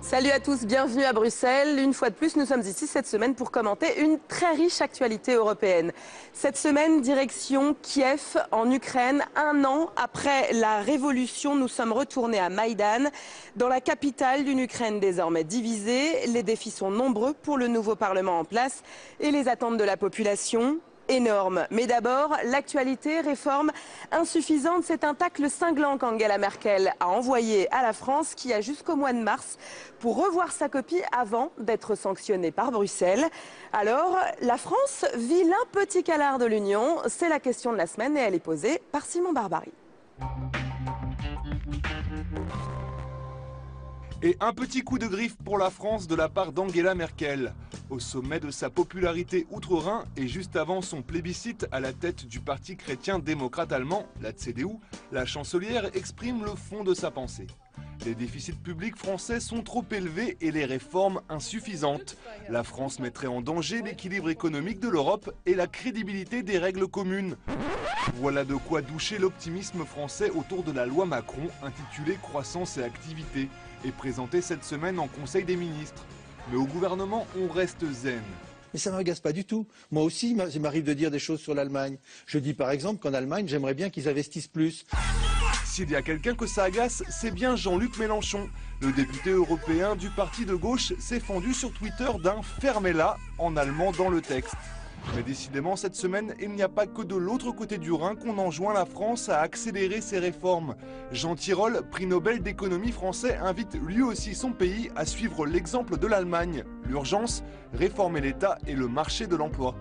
Salut à tous, bienvenue à Bruxelles. Une fois de plus, nous sommes ici cette semaine pour commenter une très riche actualité européenne. Cette semaine, direction Kiev, en Ukraine. Un an après la révolution, nous sommes retournés à Maïdan, dans la capitale d'une Ukraine désormais divisée. Les défis sont nombreux pour le nouveau Parlement en place et les attentes de la population énorme. Mais d'abord, l'actualité, réforme insuffisante, c'est un tacle cinglant qu'Angela Merkel a envoyé à la France qui a jusqu'au mois de mars pour revoir sa copie avant d'être sanctionnée par Bruxelles. Alors, la France vit-elle un petit canard de l'Union? C'est la question de la semaine et elle est posée par Simon Barbarie. Et un petit coup de griffe pour la France de la part d'Angela Merkel. Au sommet de sa popularité outre-Rhin et juste avant son plébiscite à la tête du parti chrétien-démocrate allemand, la CDU, la chancelière exprime le fond de sa pensée. Les déficits publics français sont trop élevés et les réformes insuffisantes. La France mettrait en danger l'équilibre économique de l'Europe et la crédibilité des règles communes. Voilà de quoi doucher l'optimisme français autour de la loi Macron intitulée Croissance et activité et présentée cette semaine en Conseil des ministres. Mais au gouvernement, on reste zen. Mais ça ne m'agace pas du tout. Moi aussi, il m'arrive de dire des choses sur l'Allemagne. Je dis par exemple qu'en Allemagne, j'aimerais bien qu'ils investissent plus. S'il y a quelqu'un que ça agace, c'est bien Jean-Luc Mélenchon. Le député européen du parti de gauche s'est fendu sur Twitter d'un « fermez-la » en allemand dans le texte. Mais décidément, cette semaine, il n'y a pas que de l'autre côté du Rhin qu'on enjoint la France à accélérer ses réformes. Jean Tirole, prix Nobel d'économie français, invite lui aussi son pays à suivre l'exemple de l'Allemagne. L'urgence, réformer l'État et le marché de l'emploi.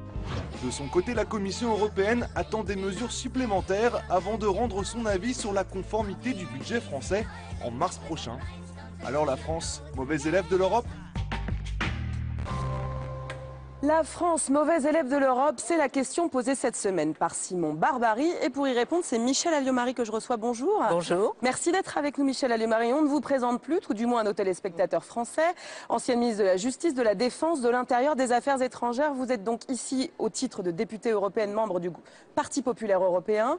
De son côté, la Commission européenne attend des mesures supplémentaires avant de rendre son avis sur la conformité du budget français en mars prochain. Alors la France, mauvais élève de l'Europe ? La France, mauvais élève de l'Europe, c'est la question posée cette semaine par Simon Barbarie. Et pour y répondre, c'est Michèle Alliot-Marie que je reçois. Bonjour. Bonjour. Merci d'être avec nous, Michèle Alliot-Marie. On ne vous présente plus, tout du moins à nos téléspectateurs français. Ancienne ministre de la Justice, de la Défense, de l'Intérieur, des Affaires étrangères. Vous êtes donc ici au titre de députée européenne, membre du Parti populaire européen.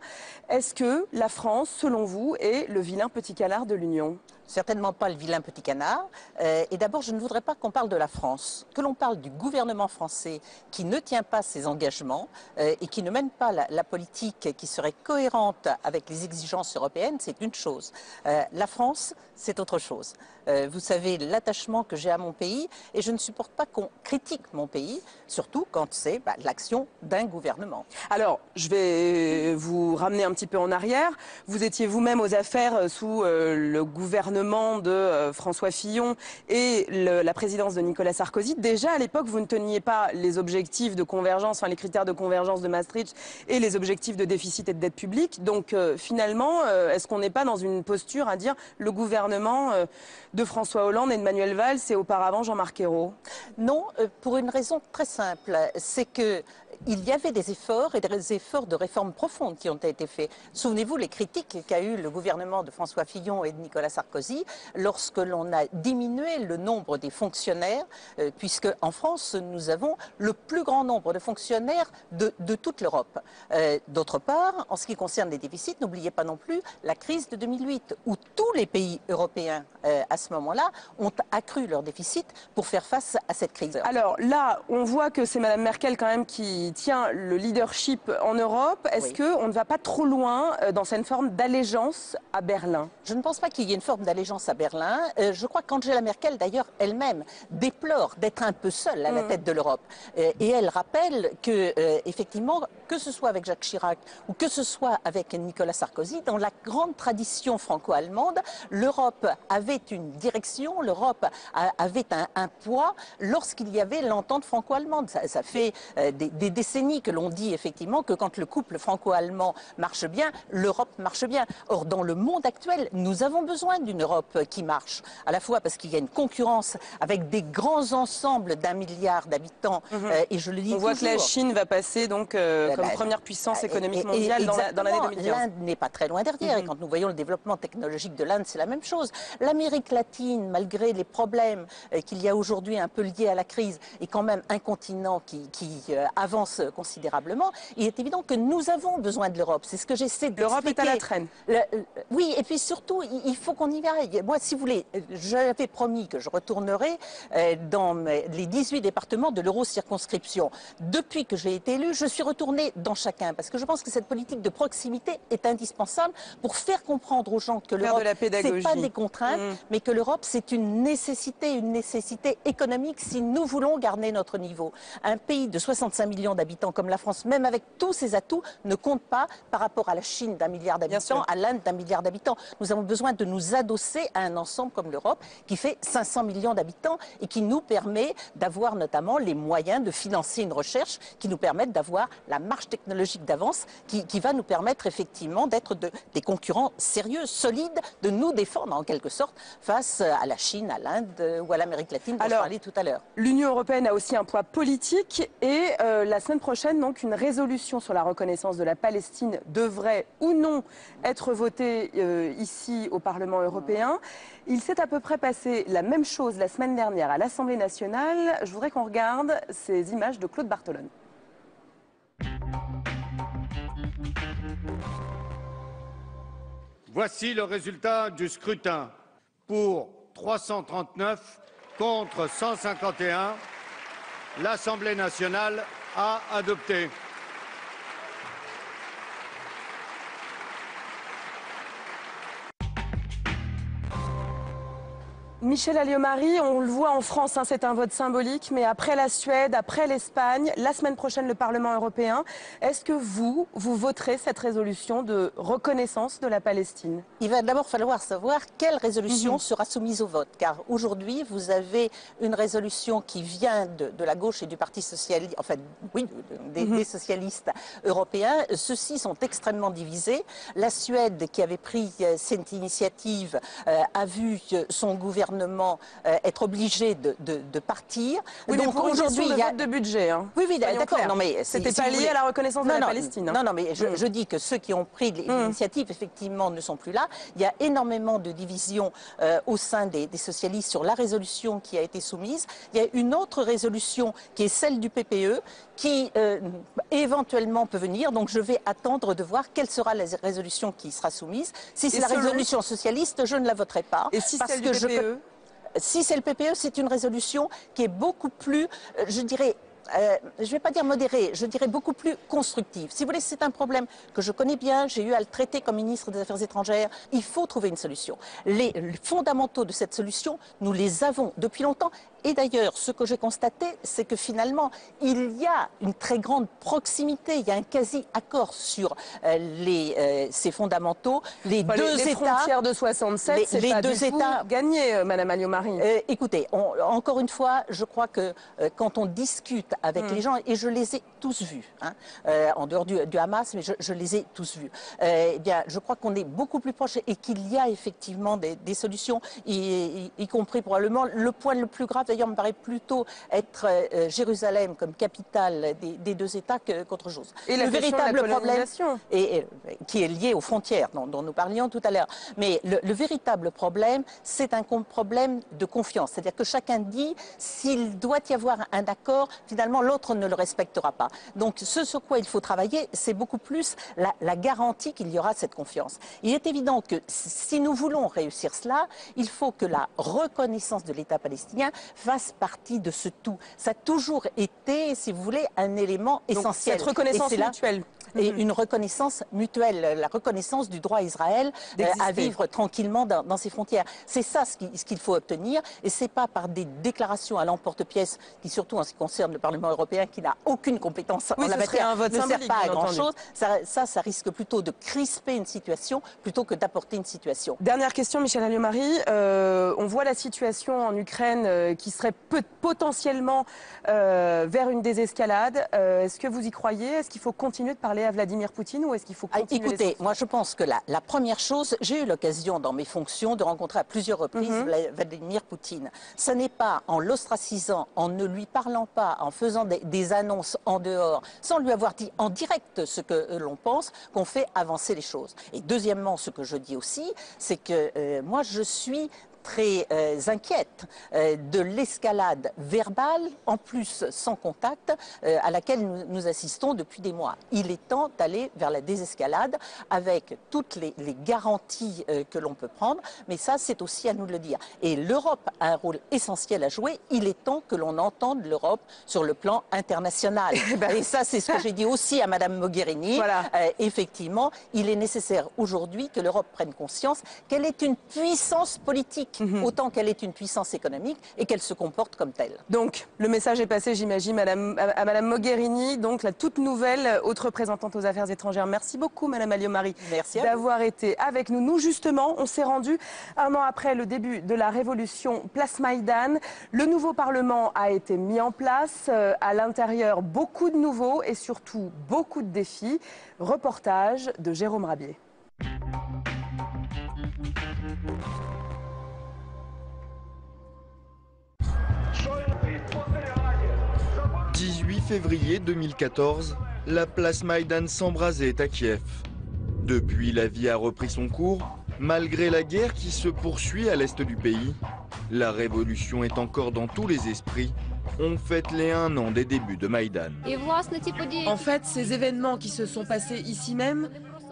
Est-ce que la France, selon vous, est le vilain petit canard de l'Union ? Certainement pas le vilain petit canard. Et d'abord, je ne voudrais pas qu'on parle de la France, que l'on parle du gouvernement français qui ne tient pas ses engagements et qui ne mène pas la politique qui serait cohérente avec les exigences européennes, c'est une chose. La France, c'est autre chose. Vous savez l'attachement que j'ai à mon pays et je ne supporte pas qu'on critique mon pays, surtout quand c'est l'action d'un gouvernement. Alors, je vais vous ramener un petit peu en arrière. Vous étiez vous-même aux affaires sous le gouvernement de François Fillon et la présidence de Nicolas Sarkozy. Déjà, à l'époque, vous ne teniez pas les objectifs de convergence, enfin les critères de convergence de Maastricht et les objectifs de déficit et de dette publique. Donc, finalement, est-ce qu'on n'est pas dans une posture à dire le gouvernement de François Hollande et de Manuel Valls et auparavant Jean-Marc Ayrault? Non, pour une raison très simple, c'est que il y avait des efforts et des efforts de réforme profonde qui ont été faits. Souvenez-vous les critiques qu'a eu le gouvernement de François Fillon et de Nicolas Sarkozy lorsque l'on a diminué le nombre des fonctionnaires, puisque en France, nous avons le plus grand nombre de fonctionnaires de toute l'Europe. D'autre part, en ce qui concerne les déficits, n'oubliez pas non plus la crise de 2008, où tous les pays européens, à ce moment-là, ont accru leur déficit pour faire face à cette crise. Alors là, on voit que c'est Mme Merkel quand même qui tient le leadership en Europe. Est-ce qu'on ne va pas trop loin dans cette forme d'allégeance à Berlin? Je ne pense pas qu'il y ait une forme d'allégeance à Berlin. Je crois qu'Angela Merkel, d'ailleurs, elle-même déplore d'être un peu seule à la tête de l'Europe. Et elle rappelle que, effectivement, que ce soit avec Jacques Chirac ou que ce soit avec Nicolas Sarkozy, dans la grande tradition franco-allemande, l'Europe avait une direction, l'Europe avait un poids lorsqu'il y avait l'entente franco-allemande. Ça fait des décennies que l'on dit effectivement que quand le couple franco-allemand marche bien, l'Europe marche bien. Or, dans le monde actuel, nous avons besoin d'une Europe qui marche, à la fois parce qu'il y a une concurrence avec des grands ensembles d'1 milliard d'habitants, et je le dis toujours. On voit que la Chine va passer donc comme première puissance économique mondiale dans l'année 2015. L'Inde n'est pas très loin derrière. Et quand nous voyons le développement technologique de l'Inde, c'est la même chose. L'Amérique latine, malgré les problèmes qu'il y a aujourd'hui un peu liés à la crise, est quand même un continent qui avance considérablement. Il est évident que nous avons besoin de l'Europe. C'est ce que j'essaie d'expliquer. L'Europe est à la traîne. Oui, et puis surtout, il faut qu'on y aille. Moi, si vous voulez, j'avais promis que je retournerai dans les 18 départements de l'euro-circonscription. Depuis que j'ai été élue, je suis retournée dans chacun, parce que je pense que cette politique de proximité est indispensable pour faire comprendre aux gens que l'Europe, c'est pas des contraintes, mais que l'Europe, c'est une nécessité économique si nous voulons garder notre niveau. Un pays de 65 millions d'habitants comme la France, même avec tous ses atouts, ne compte pas par rapport à la Chine d'1 milliard d'habitants, à l'Inde d'1 milliard d'habitants. Nous avons besoin de nous adosser à un ensemble comme l'Europe, qui fait 500 millions d'habitants et qui nous permet d'avoir notamment les moyens de financer une recherche qui nous permette d'avoir la marge technologique d'avance qui va nous permettre effectivement d'être des concurrents sérieux, solides, de nous défendre en quelque sorte face à la Chine, à l'Inde ou à l'Amérique latine dont je parlais tout à l'heure. L'Union européenne a aussi un poids politique et la semaine prochaine, donc, une résolution sur la reconnaissance de la Palestine devrait ou non être votée ici au Parlement européen. Il s'est à peu près passé la même chose la semaine dernière à l'Assemblée nationale. Je voudrais qu'on regarde ces images de Claude Bartolone. Voici le résultat du scrutin. Pour 339 contre 151, l'Assemblée nationale a adopté. Michel Alliot-Marie, on le voit en France, c'est un vote symbolique, mais après la Suède, après l'Espagne, la semaine prochaine le Parlement européen, est-ce que vous voterez cette résolution de reconnaissance de la Palestine? Il va d'abord falloir savoir quelle résolution sera soumise au vote, car aujourd'hui vous avez une résolution qui vient de la gauche et du Parti socialiste, enfin oui, des socialistes européens. Ceux-ci sont extrêmement divisés. La Suède, qui avait pris cette initiative, a vu son gouvernement être obligé de partir. Oui, donc aujourd'hui il y a vote de budget. Oui, oui, d'accord. Non, mais c'était pas lié à la reconnaissance de la Palestine. Non, mais je dis que ceux qui ont pris l'initiative effectivement ne sont plus là. Il y a énormément de divisions au sein des socialistes sur la résolution qui a été soumise. Il y a une autre résolution qui est celle du PPE qui éventuellement peut venir. Donc je vais attendre de voir quelle sera la résolution qui sera soumise. Si c'est la résolution socialiste, je ne la voterai pas. Et si c'est le PPE? Si c'est le PPE, c'est une résolution qui est beaucoup plus, je dirais, je ne vais pas dire modérée, je dirais beaucoup plus constructive. Si vous voulez, c'est un problème que je connais bien, j'ai eu à le traiter comme ministre des Affaires étrangères. Il faut trouver une solution. Les fondamentaux de cette solution, nous les avons depuis longtemps. Et d'ailleurs, ce que j'ai constaté, c'est que finalement, il y a une très grande proximité, il y a un quasi-accord sur ces fondamentaux. Les frontières de 67, c'est pas du tout gagné, Madame Alliot-Marie. Écoutez, encore une fois, je crois que quand on discute avec les gens, et je les ai tous vus, en dehors du Hamas, mais je les ai tous vus, eh bien, je crois qu'on est beaucoup plus proche et qu'il y a effectivement des solutions, y compris probablement le point le plus grave, d'ailleurs, me paraît plutôt être Jérusalem comme capitale des deux États qu'autre chose. Et le véritable problème, qui est lié aux frontières dont nous parlions tout à l'heure. Mais le véritable problème, c'est un problème de confiance. C'est-à-dire que chacun dit, s'il doit y avoir un accord, finalement, l'autre ne le respectera pas. Donc, ce sur quoi il faut travailler, c'est beaucoup plus la garantie qu'il y aura cette confiance. Il est évident que si nous voulons réussir cela, il faut que la reconnaissance de l'État palestinien fasse partie de ce tout. Ça a toujours été, si vous voulez, un élément essentiel. Donc, cette reconnaissance mutuelle. Et une reconnaissance mutuelle, la reconnaissance du droit à Israël à vivre tranquillement dans ses frontières. C'est ça ce qu'il faut obtenir, et c'est pas par des déclarations à l'emporte-pièce qui, surtout en ce qui concerne le Parlement européen, qui n'a aucune compétence en la matière, ne sert pas à grand-chose. Ça risque plutôt de crisper une situation plutôt que d'apporter une situation. Dernière question, Michel Alliot-Marie. On voit la situation en Ukraine qui serait potentiellement vers une désescalade. Est-ce que vous y croyez? Est-ce qu'il faut continuer de parler parler à Vladimir Poutine ou est-ce qu'il faut continuer les Écoutez, moi je pense que la première chose, j'ai eu l'occasion dans mes fonctions de rencontrer à plusieurs reprises Vladimir Poutine. Ce n'est pas en l'ostracisant, en ne lui parlant pas, en faisant des annonces en dehors, sans lui avoir dit en direct ce que l'on pense, qu'on fait avancer les choses. Et deuxièmement, ce que je dis aussi, c'est que moi je suis très inquiète de l'escalade verbale, en plus sans contact, à laquelle nous assistons depuis des mois. Il est temps d'aller vers la désescalade avec toutes les garanties que l'on peut prendre, mais ça c'est aussi à nous de le dire. Et l'Europe a un rôle essentiel à jouer, il est temps que l'on entende l'Europe sur le plan international. Et ça c'est ce que j'ai dit aussi à Madame Mogherini. Voilà. Effectivement, il est nécessaire aujourd'hui que l'Europe prenne conscience qu'elle est une puissance politique, autant qu'elle est une puissance économique et qu'elle se comporte comme telle. Donc, le message est passé, j'imagine, à Madame Mogherini, donc la toute nouvelle haute représentante aux affaires étrangères. Merci beaucoup, Madame Alliot-Marie, d'avoir été avec nous. Nous, justement, on s'est rendu un an après le début de la révolution Place Maïdan. Le nouveau Parlement a été mis en place. À l'intérieur, beaucoup de nouveaux et surtout beaucoup de défis. Reportage de Jérôme Rabier. 18 février 2014, la place Maïdan s'embrasait à Kiev. Depuis, la vie a repris son cours, malgré la guerre qui se poursuit à l'est du pays. La révolution est encore dans tous les esprits. On fête les 1 an des débuts de Maïdan. En fait, ces événements qui se sont passés ici même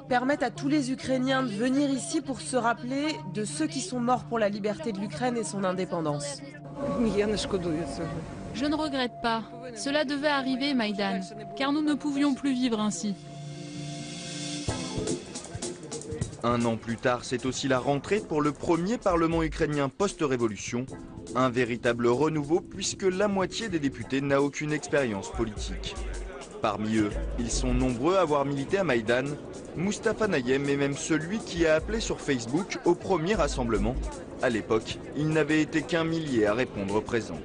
permettent à tous les Ukrainiens de venir ici pour se rappeler de ceux qui sont morts pour la liberté de l'Ukraine et son indépendance. Je ne regrette pas. Cela devait arriver, Maïdan, car nous ne pouvions plus vivre ainsi. 1 an plus tard, c'est aussi la rentrée pour le premier Parlement ukrainien post-révolution. Un véritable renouveau puisque la moitié des députés n'a aucune expérience politique. Parmi eux, ils sont nombreux à avoir milité à Maïdan. Mustafa Nayem est même celui qui a appelé sur Facebook au premier rassemblement. À l'époque, il n'avait été qu'1 millier à répondre présent.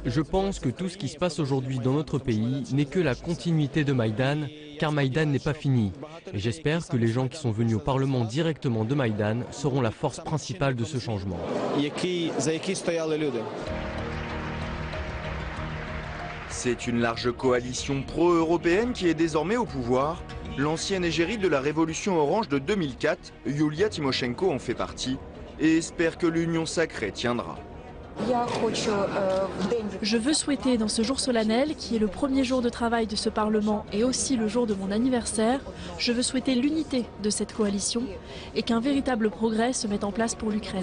Je pense que tout ce qui se passe aujourd'hui dans notre pays n'est que la continuité de Maïdan, car Maïdan n'est pas fini. Et j'espère que les gens qui sont venus au Parlement directement de Maïdan seront la force principale de ce changement. C'est une large coalition pro-européenne qui est désormais au pouvoir. L'ancienne égérie de la révolution orange de 2004, Yulia Tymoshenko, en fait partie et espère que l'union sacrée tiendra. Je veux souhaiter dans ce jour solennel, qui est le premier jour de travail de ce Parlement et aussi le jour de mon anniversaire, je veux souhaiter l'unité de cette coalition et qu'un véritable progrès se mette en place pour l'Ukraine.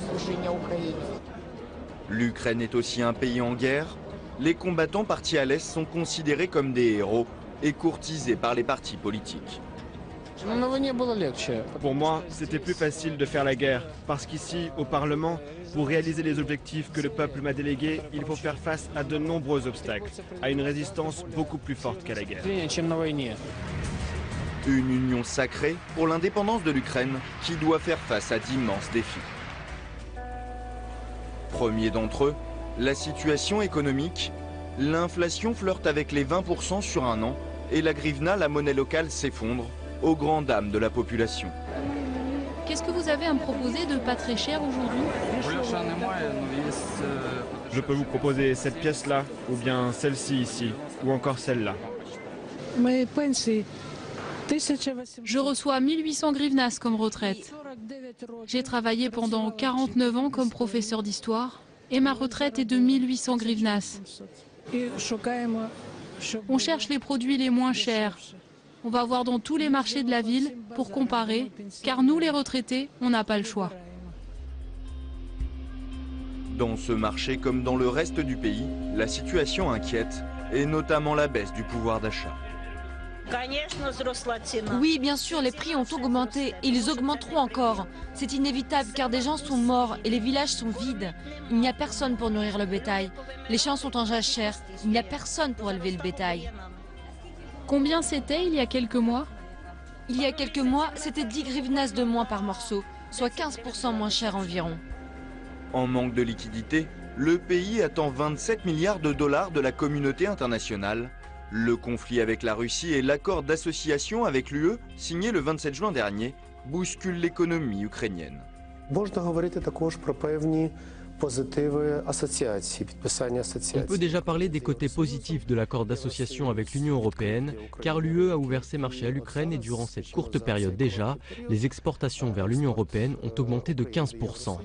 L'Ukraine est aussi un pays en guerre. Les combattants partis à l'Est sont considérés comme des héros et courtisés par les partis politiques. Pour moi, c'était plus facile de faire la guerre, parce qu'ici, au Parlement, pour réaliser les objectifs que le peuple m'a délégués, il faut faire face à de nombreux obstacles, à une résistance beaucoup plus forte qu'à la guerre. Une union sacrée pour l'indépendance de l'Ukraine qui doit faire face à d'immenses défis. Premier d'entre eux, la situation économique. L'inflation flirte avec les 20% sur 1 an et la grivna, la monnaie locale, s'effondre, aux grandes dames de la population. Qu'est-ce que vous avez à me proposer de pas très cher aujourd'hui? Je peux vous proposer cette pièce-là, ou bien celle-ci ici, ou encore celle-là. Je reçois 1800 grivnas comme retraite. J'ai travaillé pendant 49 ans comme professeur d'histoire et ma retraite est de 1800 grivnas. On cherche les produits les moins chers. On va voir dans tous les marchés de la ville pour comparer, car nous les retraités, on n'a pas le choix. Dans ce marché comme dans le reste du pays, la situation inquiète, et notamment la baisse du pouvoir d'achat. Oui, bien sûr, les prix ont augmenté et ils augmenteront encore. C'est inévitable car des gens sont morts et les villages sont vides. Il n'y a personne pour nourrir le bétail. Les champs sont en jachère. Il n'y a personne pour élever le bétail. Combien c'était il y a quelques mois? Il y a quelques mois, c'était 10 grivnas de moins par morceau, soit 15% moins cher environ. En manque de liquidité, le pays attend 27 milliards de dollars de la communauté internationale. Le conflit avec la Russie et l'accord d'association avec l'UE, signé le 27 juin dernier, bousculent l'économie ukrainienne. On peut déjà parler des côtés positifs de l'accord d'association avec l'Union européenne, car l'UE a ouvert ses marchés à l'Ukraine et durant cette courte période déjà, les exportations vers l'Union européenne ont augmenté de 15%.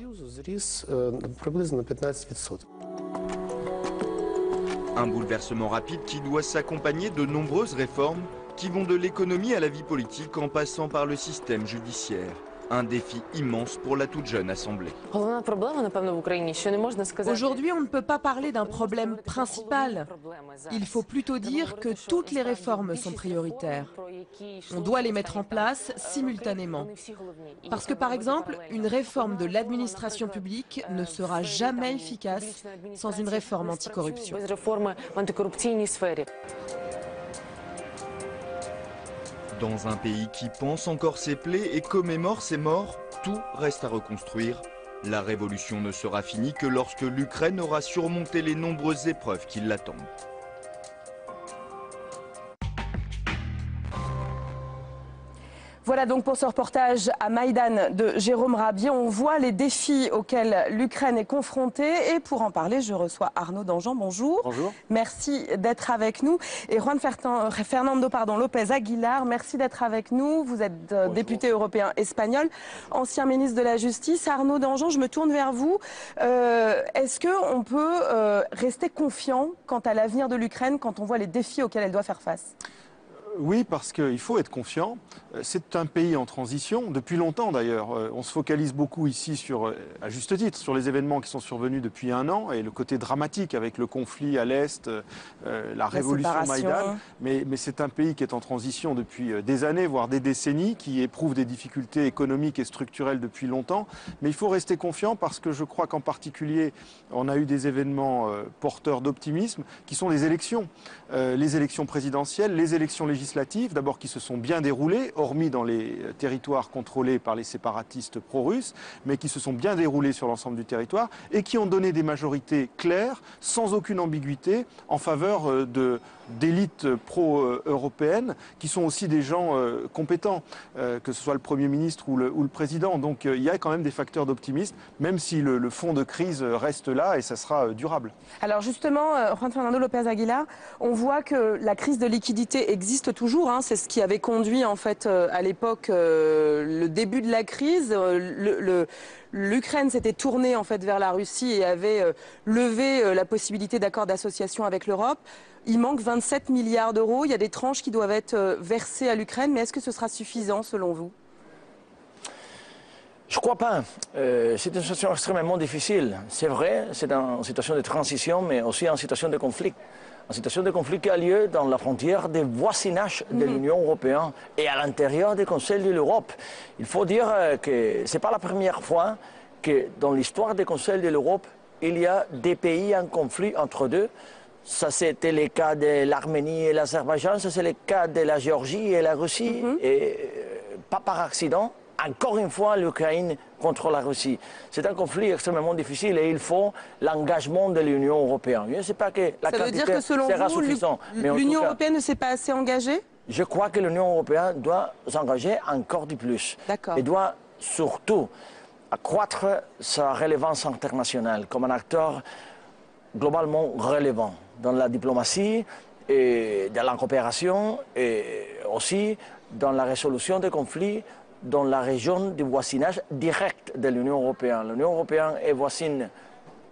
Un bouleversement rapide qui doit s'accompagner de nombreuses réformes qui vont de l'économie à la vie politique en passant par le système judiciaire. Un défi immense pour la toute jeune Assemblée. Aujourd'hui, on ne peut pas parler d'un problème principal. Il faut plutôt dire que toutes les réformes sont prioritaires. On doit les mettre en place simultanément. Parce que, par exemple, une réforme de l'administration publique ne sera jamais efficace sans une réforme anticorruption. Dans un pays qui pense encore ses plaies et commémore ses morts, tout reste à reconstruire. La révolution ne sera finie que lorsque l'Ukraine aura surmonté les nombreuses épreuves qui l'attendent. Voilà donc pour ce reportage à Maïdan de Jérôme Rabier. On voit les défis auxquels l'Ukraine est confrontée. Et pour en parler, je reçois Arnaud Danjean. Bonjour. Bonjour. Merci d'être avec nous. Et Juan Fernando López Aguilar, merci d'être avec nous. Vous êtes député européen espagnol, ancien ministre de la Justice. Arnaud Danjean, je me tourne vers vous. Est-ce qu'on peut rester confiant quant à l'avenir de l'Ukraine quand on voit les défis auxquels elle doit faire face ? Oui, parce qu'il faut être confiant. C'est un pays en transition, depuis longtemps d'ailleurs. On se focalise beaucoup ici, à juste titre, sur les événements qui sont survenus depuis un an et le côté dramatique avec le conflit à l'Est, la révolution Maïdan. Mais c'est un pays qui est en transition depuis des années, voire des décennies, qui éprouve des difficultés économiques et structurelles depuis longtemps. Mais il faut rester confiant parce que je crois qu'en particulier, on a eu des événements porteurs d'optimisme qui sont les élections présidentielles, les élections législatives, d'abord qui se sont bien déroulées, hormis dans les territoires contrôlés par les séparatistes pro-russes, mais qui se sont bien déroulées sur l'ensemble du territoire et qui ont donné des majorités claires, sans aucune ambiguïté, en faveur d'élites pro-européennes, qui sont aussi des gens compétents, que ce soit le Premier ministre ou le Président. Donc il y a quand même des facteurs d'optimisme, même si le fond de crise reste là et ça sera durable. Alors justement, Juan Fernando López Aguilar, on voit que la crise de liquidité existe toujours. C'est ce qui avait conduit en fait à l'époque le début de la crise. L'Ukraine s'était tournée en fait vers la Russie et avait levé la possibilité d'accord d'association avec l'Europe. Il manque 27 milliards d'euros. Il y a des tranches qui doivent être versées à l'Ukraine. Mais est-ce que ce sera suffisant selon vous ? Je ne crois pas. C'est une situation extrêmement difficile. C'est vrai, c'est une situation de transition, mais aussi une situation de conflit. Une situation de conflit qui a lieu dans la frontière de voisinage de l'Union européenne et à l'intérieur du Conseil de l'Europe. Il faut dire que ce n'est pas la première fois que dans l'histoire du Conseil de l'Europe, il y a des pays en conflit entre deux. Ça, c'était le cas de l'Arménie et l'Azerbaïdjan, ça c'est le cas de la Géorgie et la Russie, et pas par accident. Encore une fois, l'Ukraine contre la Russie. C'est un conflit extrêmement difficile et il faut l'engagement de l'Union européenne. Je ne sais pas que la quantité sera suffisante. L'Union européenne ne s'est pas assez engagée ? Je crois que l'Union européenne doit s'engager encore du plus. Et doit surtout accroître sa relevance internationale comme un acteur globalement relevant dans la diplomatie et dans la coopération et aussi dans la résolution des conflits dans la région du voisinage direct de l'Union européenne. L'Union européenne est voisine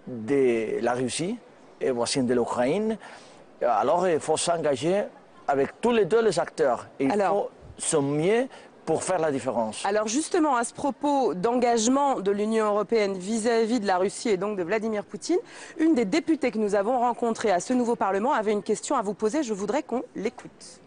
de la Russie, est voisine de l'Ukraine. Alors il faut s'engager avec tous les deux les acteurs. Il faut son mieux pour faire la différence. Alors justement, à ce propos d'engagement de l'Union européenne vis-à-vis de la Russie et donc de Vladimir Poutine, une des députées que nous avons rencontrées à ce nouveau Parlement avait une question à vous poser. Je voudrais qu'on l'écoute.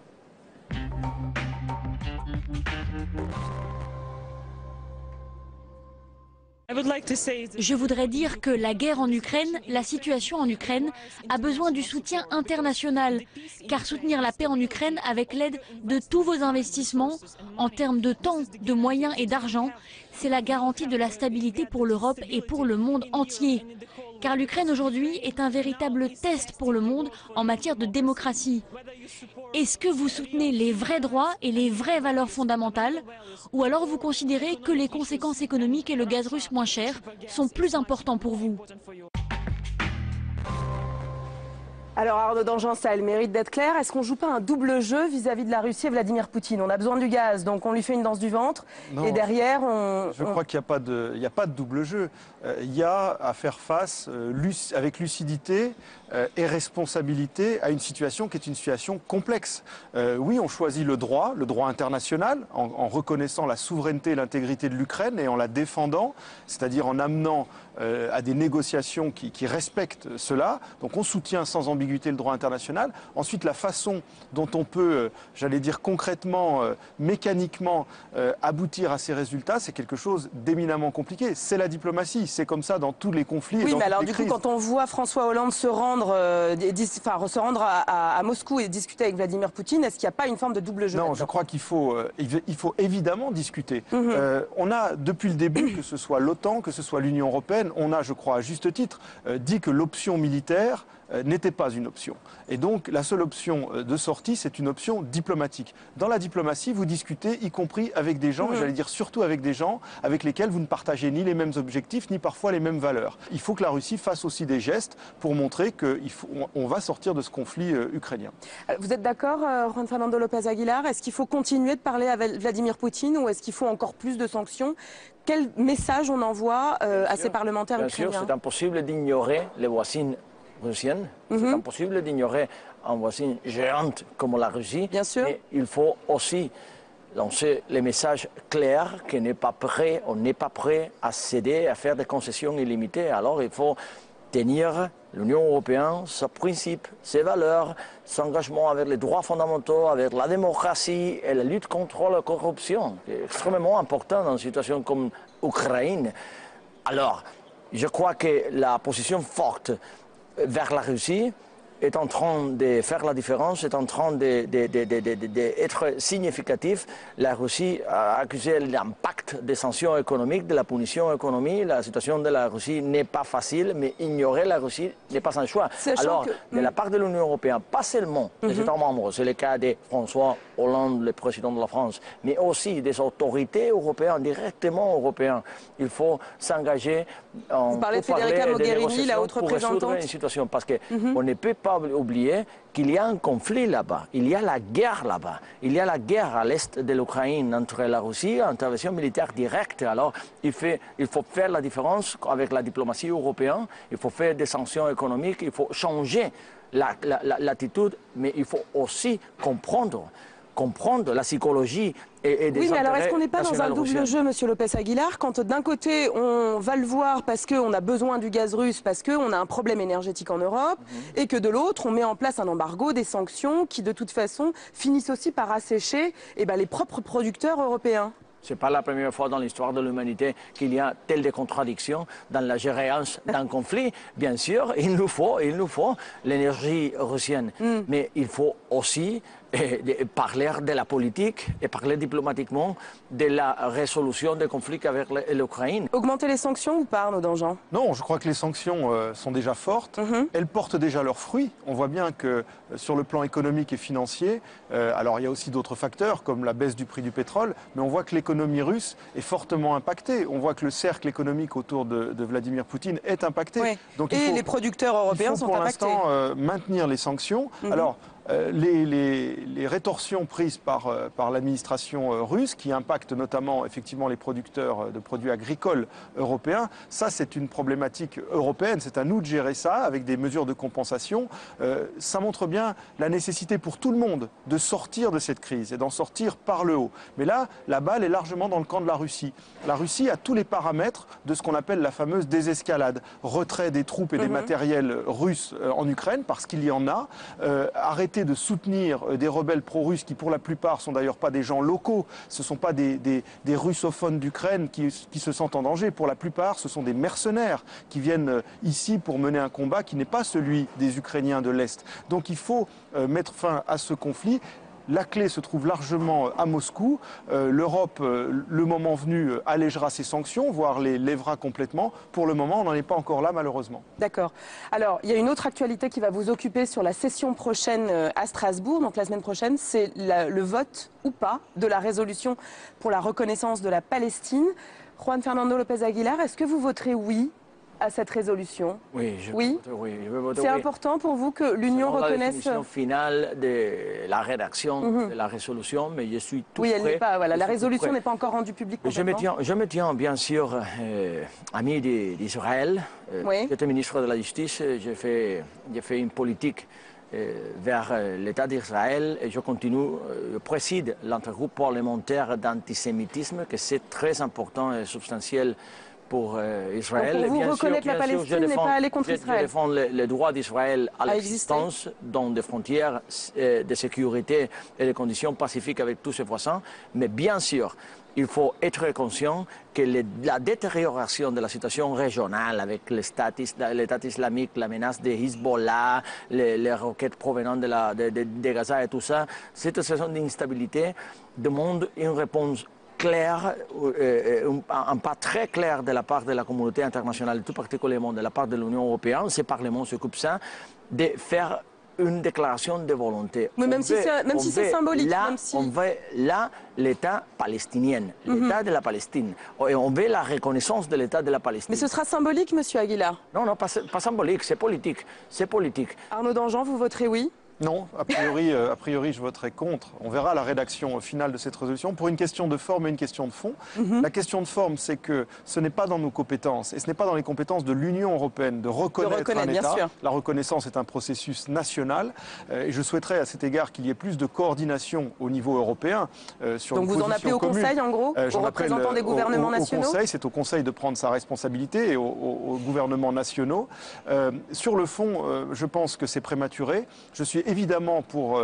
Je voudrais dire que la guerre en Ukraine, la situation en Ukraine, a besoin du soutien international. Car soutenir la paix en Ukraine avec l'aide de tous vos investissements, en termes de temps, de moyens et d'argent, c'est la garantie de la stabilité pour l'Europe et pour le monde entier. car l'Ukraine aujourd'hui est un véritable test pour le monde en matière de démocratie. Est-ce que vous soutenez les vrais droits et les vraies valeurs fondamentales, ou alors vous considérez que les conséquences économiques et le gaz russe moins cher sont plus importants pour vous? Alors Arnaud Danjean, ça a le mérite d'être clair. Est-ce qu'on joue pas un double jeu vis-à-vis de la Russie et Vladimir Poutine? On a besoin du gaz, donc on lui fait une danse du ventre. Non, et derrière, Je crois qu'il n'y a pas de double jeu. Il y a à faire face avec lucidité et responsabilité à une situation qui est une situation complexe. Oui, on choisit le droit international, en reconnaissant la souveraineté et l'intégrité de l'Ukraine et en la défendant, c'est-à-dire en amenant à des négociations qui respectent cela. Donc on soutient sans ambiguïté le droit international. Ensuite, la façon dont on peut, j'allais dire concrètement, mécaniquement, aboutir à ces résultats, c'est quelque chose d'éminemment compliqué. C'est la diplomatie, c'est comme ça dans tous les conflits. Oui, et dans mais alors toutes les du coup, crises. quand on voit François Hollande se rendre à Moscou et discuter avec Vladimir Poutine, est-ce qu'il n'y a pas une forme de double jeu? Non, je crois qu'il faut évidemment discuter. On a, depuis le début, que ce soit l'OTAN, que ce soit l'Union européenne, on a, je crois, à juste titre, dit que l'option militaire n'était pas une option. Et donc, la seule option de sortie, c'est une option diplomatique. Dans la diplomatie, vous discutez, y compris avec des gens, j'allais dire surtout avec des gens avec lesquels vous ne partagez ni les mêmes objectifs, ni parfois les mêmes valeurs. Il faut que la Russie fasse aussi des gestes pour montrer qu'on va sortir de ce conflit ukrainien. Vous êtes d'accord, Juan Fernando López Aguilar? Est-ce qu'il faut continuer de parler avec Vladimir Poutine ou est-ce qu'il faut encore plus de sanctions? Quel message on envoie à ces parlementaires ukrainiens? Bien sûr, c'est impossible d'ignorer les voisines russienne. C'est impossible d'ignorer une voisine géante comme la Russie. Bien sûr. Mais il faut aussi lancer les messages clairs qu'on n'est pas prêt, on n'est pas prêt à céder, à faire des concessions illimitées. Alors il faut tenir l'Union européenne, ses principes, ses valeurs, son engagement avec les droits fondamentaux, avec la démocratie et la lutte contre la corruption. C'est extrêmement important dans une situation comme l'Ukraine. Alors, je crois que la position forte vers la Russie est en train de faire la différence, est en train d'être significatif. La Russie a accusé l'impact des sanctions économiques, de la punition économique. La situation de la Russie n'est pas facile, mais ignorer la Russie n'est pas un choix. Alors, de la part de l'Union européenne, pas seulement des États membres, c'est le cas de François Hollande, le président de la France, mais aussi des autorités européennes, directement européennes. Il faut s'engager en Vous parlez de Federica Mogherini, la haute pour représentante. résoudre une situation, parce qu'on ne peut pas oublier qu'il y a un conflit là-bas, il y a la guerre là-bas, il y a la guerre à l'est de l'Ukraine entre la Russie, intervention militaire directe. Alors il faut faire la différence avec la diplomatie européenne, il faut faire des sanctions économiques, il faut changer l'attitude, mais il faut aussi comprendre la psychologie et des Oui, mais alors est-ce intérêts qu'on n'est pas dans un double nationaux jeu, Monsieur López Aguilar, quand d'un côté on va le voir parce qu'on a besoin du gaz russe, parce qu'on a un problème énergétique en Europe, et que de l'autre on met en place un embargo, des sanctions qui de toute façon finissent aussi par assécher les propres producteurs européens? Ce n'est pas la première fois dans l'histoire de l'humanité qu'il y a telle des contradictions dans la gérance d'un conflit. Bien sûr, il nous faut l'énergie russienne. Mais il faut aussi parler de la politique et parler diplomatiquement de la résolution des conflits avec l'Ukraine. Augmenter les sanctions ou pas, Arnaud Danjean? Non, je crois que les sanctions sont déjà fortes. Elles portent déjà leurs fruits. On voit bien que sur le plan économique et financier, alors il y a aussi d'autres facteurs comme la baisse du prix du pétrole, mais on voit que l'économie russe est fortement impactée. On voit que le cercle économique autour de Vladimir Poutine est impacté. Oui. Donc, les producteurs européens sont impactés. Pour l'instant, maintenir les sanctions. Alors, les rétorsions prises par l'administration russe, qui impactent notamment effectivement les producteurs de produits agricoles européens, ça c'est une problématique européenne, c'est à nous de gérer ça avec des mesures de compensation. Ça montre bien la nécessité pour tout le monde de sortir de cette crise et d'en sortir par le haut. Mais là, la balle est largement dans le camp de la Russie. La Russie a tous les paramètres de ce qu'on appelle la fameuse désescalade, retrait des troupes et des matériels russes en Ukraine, parce qu'il y en a, arrêter de soutenir des rebelles pro-russes qui pour la plupart sont d'ailleurs pas des gens locaux, ce ne sont pas des russophones d'Ukraine qui se sentent en danger. Pour la plupart, ce sont des mercenaires qui viennent ici pour mener un combat qui n'est pas celui des Ukrainiens de l'Est. Donc il faut mettre fin à ce conflit. la clé se trouve largement à Moscou. L'Europe, le moment venu, allégera ses sanctions, voire les lèvera complètement. Pour le moment, on n'en est pas encore là, malheureusement. D'accord. Alors, il y a une autre actualité qui va vous occuper sur la session prochaine à Strasbourg. Donc la semaine prochaine, c'est le vote ou pas de la résolution pour la reconnaissance de la Palestine. Juan Fernando López Aguilar, est-ce que vous voterez oui à cette résolution? Oui, je vais voter C'est oui. important pour vous que l'Union reconnaisse... la définition finale de la rédaction de la résolution, mais je suis tout prêt. Oui, elle n'est pas... Voilà, la résolution n'est pas encore rendue publique complètement. Je me tiens bien sûr ami d'Israël. J'étais ministre de la Justice, j'ai fait une politique vers l'État d'Israël et je continue, je préside l'intergroupe parlementaire d'antisémitisme, que c'est très important et substantiel pour Israël. Donc pour vous, reconnaître la Palestine n'est pas aller contre Israël. Je défends le droit d'Israël à l'existence dans des frontières de sécurité et des conditions pacifiques avec tous ses voisins. Mais bien sûr, il faut être conscient que la détérioration de la situation régionale avec l'État islamique, la menace de Hezbollah, les roquettes provenant de Gaza et tout ça, cette situation d'instabilité demande une réponse clair, un pas très clair de la part de la communauté internationale, tout particulièrement de la part de l'Union européenne. Ce Parlement s'occupe ça, de faire une déclaration de volonté. Mais même si c'est symbolique. Là, on veut l'État palestinien, l'État de la Palestine. Et on veut la reconnaissance de l'État de la Palestine. Mais ce sera symbolique, monsieur Aguilar? Non, pas symbolique, c'est politique. C'est politique. Arnaud Danjean, vous voterez oui? Non, a priori, je voterai contre. On verra la rédaction finale de cette résolution pour une question de forme et une question de fond. La question de forme, c'est que ce n'est pas dans nos compétences et ce n'est pas dans les compétences de l'Union européenne de reconnaître un État. La reconnaissance est un processus national et je souhaiterais à cet égard qu'il y ait plus de coordination au niveau européen sur une position commune. Donc vous en appelez au Conseil, en gros, aux représentants des gouvernements nationaux? Au Conseil, c'est au Conseil de prendre sa responsabilité et aux gouvernements nationaux. Sur le fond, je pense que c'est prématuré. Je suis évidemment pour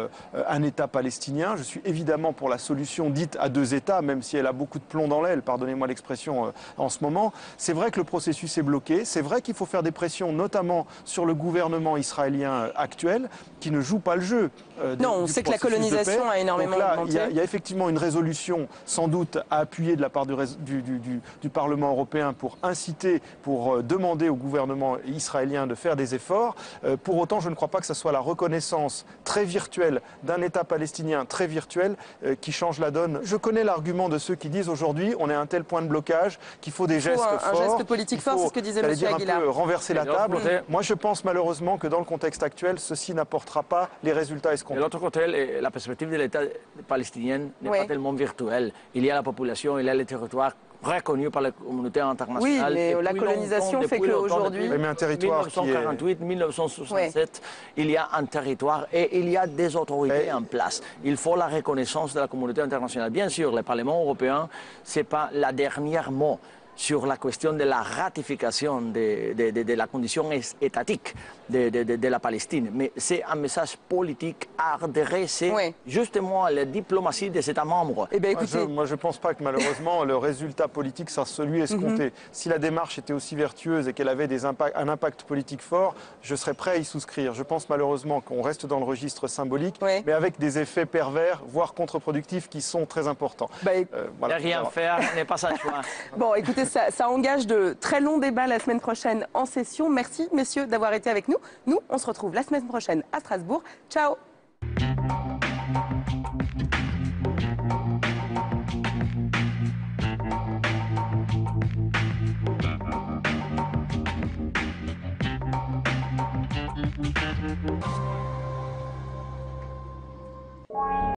un État palestinien, je suis évidemment pour la solution dite à deux États, même si elle a beaucoup de plomb dans l'aile, pardonnez-moi l'expression en ce moment. C'est vrai que le processus est bloqué, c'est vrai qu'il faut faire des pressions, notamment sur le gouvernement israélien actuel, qui ne joue pas le jeu. Non, on sait que la colonisation a énormément augmenté. Il y a effectivement une résolution, sans doute, à appuyer de la part du Parlement européen pour inciter, pour demander au gouvernement israélien de faire des efforts. Pour autant, je ne crois pas que ce soit la reconnaissance très virtuelle d'un État palestinien très virtuel qui change la donne. Je connais l'argument de ceux qui disent aujourd'hui on est à un tel point de blocage qu'il faut des gestes forts. Un geste politique fort, c'est ce que disait M. Aguilar. Un peu renverser la table. Moi, je pense malheureusement que dans le contexte actuel, ceci n'apportera pas les résultats escomptés. De l'autre côté, la perspective de l'État palestinien n'est pas tellement virtuelle. Il y a la population, il y a les territoires reconnus par la communauté internationale. Oui, mais la colonisation fait qu'aujourd'hui... Mais un territoire 1948, 1967, il y a un territoire et il y a des autorités en place. Il faut la reconnaissance de la communauté internationale. Bien sûr, le Parlement européen, ce n'est pas la dernière mot sur la question de la ratification de la condition étatique de la Palestine. Mais c'est un message politique à adresser justement à la diplomatie des États membres. Eh bien, écoutez... Moi, je ne pense pas que malheureusement le résultat politique sera celui escompté. Si la démarche était aussi vertueuse et qu'elle avait un impact politique fort, je serais prêt à y souscrire. Je pense malheureusement qu'on reste dans le registre symbolique, mais avec des effets pervers, voire contre-productifs, qui sont très importants. Rien faire n'est pas un choix. Bon, écoutez, ça engage de très longs débats la semaine prochaine en session. Merci, messieurs, d'avoir été avec nous. Nous, on se retrouve la semaine prochaine à Strasbourg. Ciao!